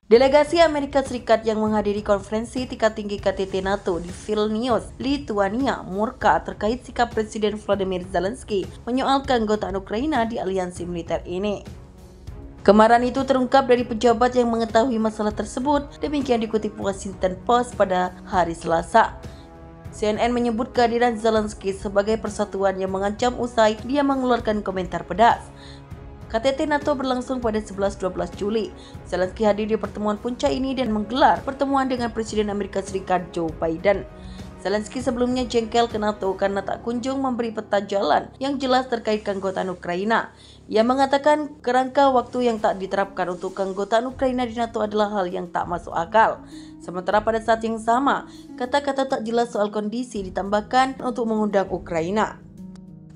Delegasi Amerika Serikat yang menghadiri konferensi tingkat tinggi KTT NATO di Vilnius, Lithuania, murka terkait sikap Presiden Volodymyr Zelensky menyoal keanggotaan Ukraina di aliansi militer ini. Kemarahan itu terungkap dari pejabat yang mengetahui masalah tersebut, demikian dikutip Washington Post pada hari Selasa. CNN menyebut kehadiran Zelensky sebagai persatuan yang mengancam usai dia mengeluarkan komentar pedas. KTT NATO berlangsung pada 11-12 Juli. Zelensky hadir di pertemuan puncak ini dan menggelar pertemuan dengan Presiden Amerika Serikat Joe Biden. Zelensky sebelumnya jengkel ke NATO karena tak kunjung memberi peta jalan yang jelas terkait keanggotaan Ukraina. Ia mengatakan kerangka waktu yang tak diterapkan untuk keanggotaan Ukraina di NATO adalah hal yang tak masuk akal. Sementara pada saat yang sama, kata-kata tak jelas soal kondisi ditambahkan untuk mengundang Ukraina.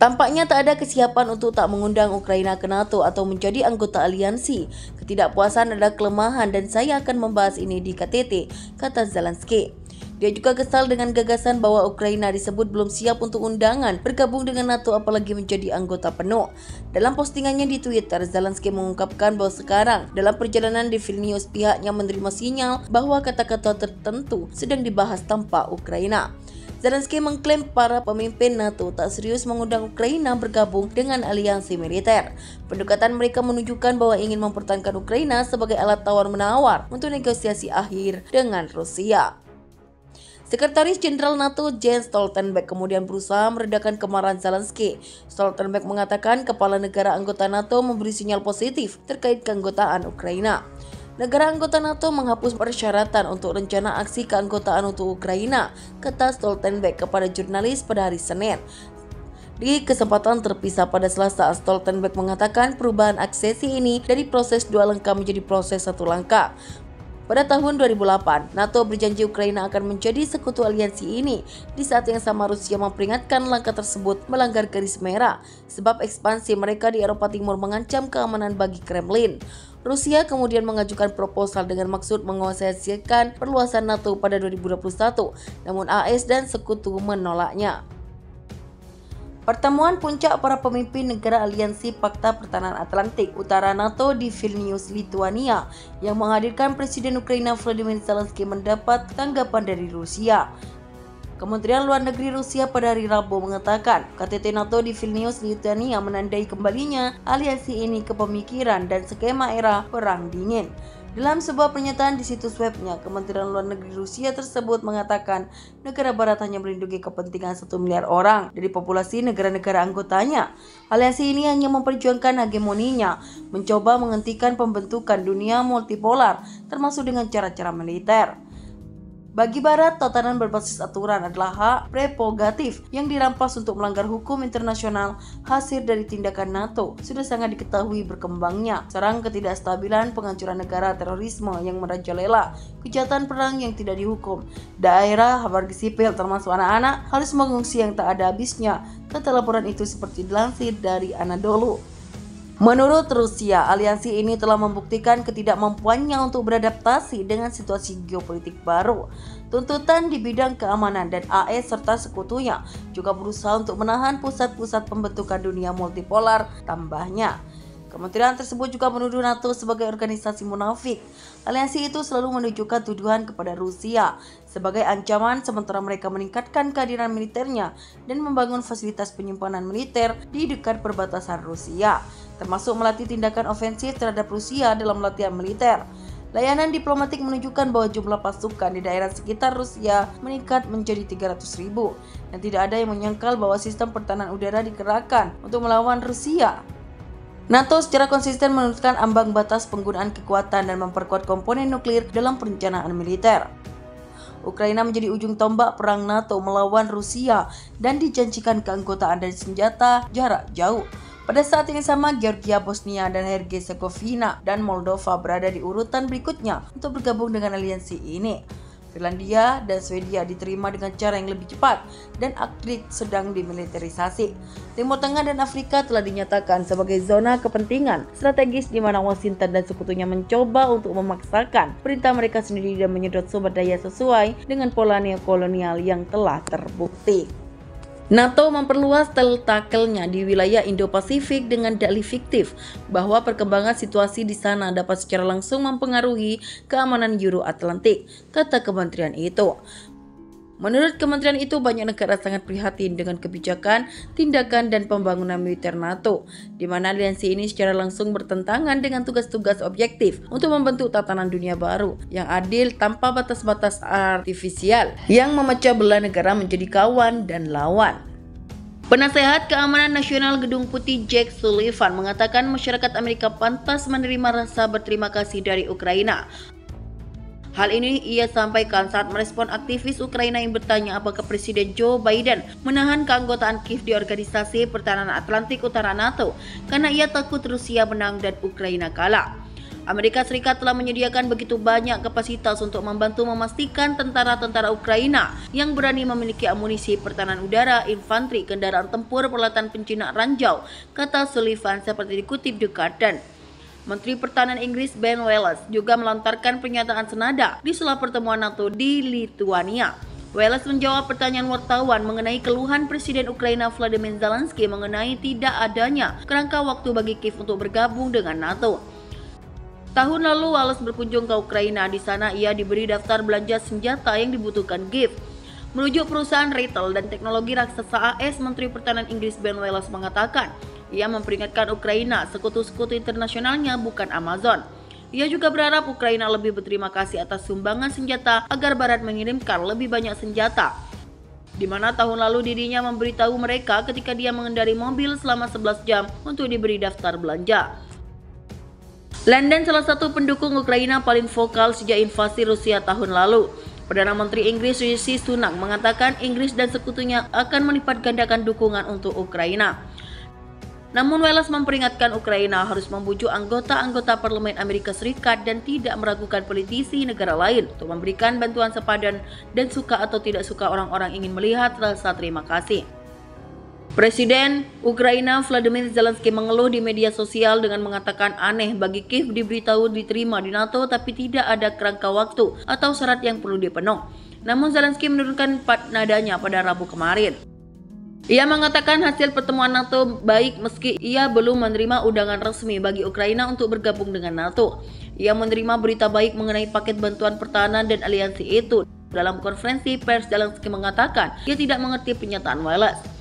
Tampaknya tak ada kesiapan untuk tak mengundang Ukraina ke NATO atau menjadi anggota aliansi. Ketidakpuasan adalah kelemahan dan saya akan membahas ini di KTT, kata Zelensky. Dia juga kesal dengan gagasan bahwa Ukraina disebut belum siap untuk undangan bergabung dengan NATO apalagi menjadi anggota penuh. Dalam postingannya di Twitter, Zelensky mengungkapkan bahwa sekarang dalam perjalanan di Vilnius pihaknya menerima sinyal bahwa kata-kata tertentu sedang dibahas tanpa Ukraina. Zelensky mengklaim para pemimpin NATO tak serius mengundang Ukraina bergabung dengan aliansi militer. Pendekatan mereka menunjukkan bahwa ingin mempertahankan Ukraina sebagai alat tawar-menawar untuk negosiasi akhir dengan Rusia. Sekretaris Jenderal NATO Jens Stoltenberg kemudian berusaha meredakan kemarahan Zelensky. Stoltenberg mengatakan kepala negara anggota NATO memberi sinyal positif terkait keanggotaan Ukraina. Negara anggota NATO menghapus persyaratan untuk rencana aksi keanggotaan untuk Ukraina, kata Stoltenberg kepada jurnalis pada hari Senin. Di kesempatan terpisah pada Selasa, Stoltenberg mengatakan perubahan aksesi ini dari proses dua langkah menjadi proses satu langkah. Pada tahun 2008, NATO berjanji Ukraina akan menjadi sekutu aliansi ini. Di saat yang sama Rusia memperingatkan langkah tersebut melanggar garis merah, sebab ekspansi mereka di Eropa Timur mengancam keamanan bagi Kremlin. Rusia kemudian mengajukan proposal dengan maksud menegosiasikan perluasan NATO pada 2021, namun AS dan sekutu menolaknya. Pertemuan puncak para pemimpin negara aliansi Fakta Pertahanan Atlantik Utara NATO di Vilnius, Lithuania, yang menghadirkan Presiden Ukraina Volodymyr Zelensky mendapat tanggapan dari Rusia. Kementerian Luar Negeri Rusia pada hari Rabu mengatakan KTT NATO di Vilnius, Lithuania menandai kembalinya aliansi ini ke pemikiran dan skema era Perang Dingin. Dalam sebuah pernyataan di situs webnya, Kementerian Luar Negeri Rusia tersebut mengatakan negara barat hanya melindungi kepentingan 1 miliar orang dari populasi negara-negara anggotanya. Aliansi ini hanya memperjuangkan hegemoninya, mencoba menghentikan pembentukan dunia multipolar, termasuk dengan cara-cara militer. Bagi Barat, tatanan berbasis aturan adalah hak prerogatif yang dirampas untuk melanggar hukum internasional. Hasil dari tindakan NATO sudah sangat diketahui berkembangnya serang ketidakstabilan, penghancuran negara, terorisme yang merajalela, kejahatan perang yang tidak dihukum. Daerah warga sipil termasuk anak-anak harus mengungsi yang tak ada habisnya, kata laporan itu seperti dilansir dari Anadolu. Menurut Rusia, aliansi ini telah membuktikan ketidakmampuannya untuk beradaptasi dengan situasi geopolitik baru. Tuntutan di bidang keamanan dan AS serta sekutunya juga berusaha untuk menahan pusat-pusat pembentukan dunia multipolar, tambahnya. Kementerian tersebut juga menuduh NATO sebagai organisasi munafik. Aliansi itu selalu menunjukkan tuduhan kepada Rusia sebagai ancaman sementara mereka meningkatkan kehadiran militernya dan membangun fasilitas penyimpanan militer di dekat perbatasan Rusia, termasuk melatih tindakan ofensif terhadap Rusia dalam latihan militer. Layanan diplomatik menunjukkan bahwa jumlah pasukan di daerah sekitar Rusia meningkat menjadi 300.000 dan tidak ada yang menyangkal bahwa sistem pertahanan udara dikerahkan untuk melawan Rusia. NATO secara konsisten menurunkan ambang batas penggunaan kekuatan dan memperkuat komponen nuklir dalam perencanaan militer. Ukraina menjadi ujung tombak perang NATO melawan Rusia dan dijanjikan keanggotaan dan senjata jarak jauh. Pada saat yang sama, Georgia, Bosnia, dan Herzegovina dan Moldova berada di urutan berikutnya untuk bergabung dengan aliansi ini. Finlandia dan Swedia diterima dengan cara yang lebih cepat dan Arktik sedang dimiliterisasi. Timur Tengah dan Afrika telah dinyatakan sebagai zona kepentingan strategis di mana Washington dan sekutunya mencoba untuk memaksakan perintah mereka sendiri dan menyedot sumber daya sesuai dengan pola neokolonial yang telah terbukti. NATO memperluas tentakelnya di wilayah Indo-Pasifik dengan dalih fiktif bahwa perkembangan situasi di sana dapat secara langsung mempengaruhi keamanan Euro-Atlantik, kata kementerian itu. Menurut kementerian itu, banyak negara sangat prihatin dengan kebijakan, tindakan, dan pembangunan militer NATO, di mana aliansi ini secara langsung bertentangan dengan tugas-tugas objektif untuk membentuk tatanan dunia baru yang adil tanpa batas-batas artifisial yang memecah belah negara menjadi kawan dan lawan. Penasehat Keamanan Nasional Gedung Putih Jake Sullivan mengatakan masyarakat Amerika pantas menerima rasa berterima kasih dari Ukraina. Hal ini ia sampaikan saat merespon aktivis Ukraina yang bertanya apakah Presiden Joe Biden menahan keanggotaan Kiev di Organisasi Pertahanan Atlantik Utara NATO karena ia takut Rusia menang dan Ukraina kalah. Amerika Serikat telah menyediakan begitu banyak kapasitas untuk membantu memastikan tentara-tentara Ukraina yang berani memiliki amunisi pertahanan udara, infanteri, kendaraan tempur, peralatan penjinak ranjau, kata Sullivan seperti dikutip The Guardian. Menteri Pertahanan Inggris Ben Wallace juga melontarkan pernyataan senada di sela pertemuan NATO di Lithuania. Wallace menjawab pertanyaan wartawan mengenai keluhan Presiden Ukraina Volodymyr Zelensky mengenai tidak adanya kerangka waktu bagi Kiev untuk bergabung dengan NATO. Tahun lalu Wallace berkunjung ke Ukraina. Di sana ia diberi daftar belanja senjata yang dibutuhkan Kiev. Merujuk perusahaan retail dan teknologi raksasa AS, Menteri Pertahanan Inggris Ben Wallace mengatakan ia memperingatkan Ukraina, sekutu-sekutu internasionalnya bukan Amazon. Ia juga berharap Ukraina lebih berterima kasih atas sumbangan senjata agar Barat mengirimkan lebih banyak senjata. Di mana tahun lalu dirinya memberitahu mereka ketika dia mengendari mobil selama 11 jam untuk diberi daftar belanja. London salah satu pendukung Ukraina paling vokal sejak invasi Rusia tahun lalu. Perdana Menteri Inggris Rishi Sunak mengatakan Inggris dan sekutunya akan melipat gandakan dukungan untuk Ukraina. Namun Wallace memperingatkan Ukraina harus membujuk anggota-anggota parlemen Amerika Serikat dan tidak meragukan politisi negara lain untuk memberikan bantuan sepadan dan suka atau tidak suka orang-orang ingin melihat rasa terima kasih. Presiden Ukraina Volodymyr Zelensky mengeluh di media sosial dengan mengatakan aneh bagi Kiev diberitahu diterima di NATO tapi tidak ada kerangka waktu atau syarat yang perlu dipenuhi. Namun Zelensky menurunkan nadanya pada Rabu kemarin. Ia mengatakan hasil pertemuan NATO baik meski ia belum menerima undangan resmi bagi Ukraina untuk bergabung dengan NATO. Ia menerima berita baik mengenai paket bantuan pertahanan dan aliansi itu. Dalam konferensi pers, Zelensky mengatakan ia tidak mengerti pernyataan Wallace.